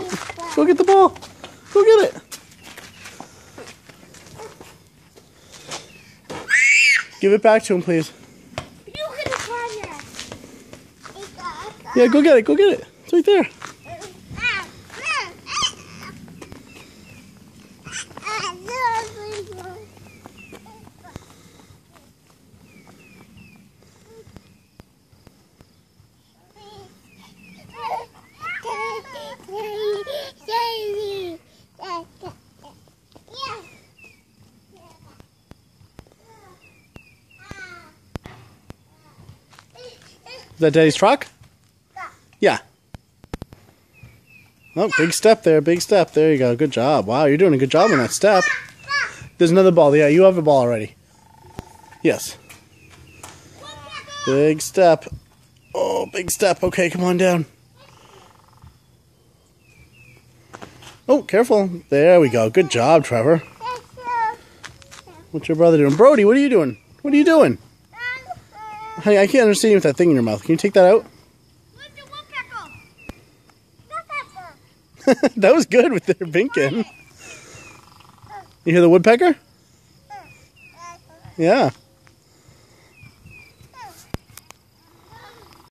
shoot. Go get the ball. Go get it. Give it back to him, please. Yeah, go get it. Go get it. It's right there. Is that Daddy's truck? Yeah. Oh, big step there, big step. There you go. Good job. Wow, you're doing a good job on that step. There's another ball. Yeah, you have a ball already. Yes. Big step. Oh, big step. Okay, come on down. Oh, careful. There we go. Good job, Trevor. What's your brother doing? Brody, what are you doing? What are you doing? Honey, I can't understand you with that thing in your mouth. Can you take that out? That was good with their binking. You hear the woodpecker? Yeah.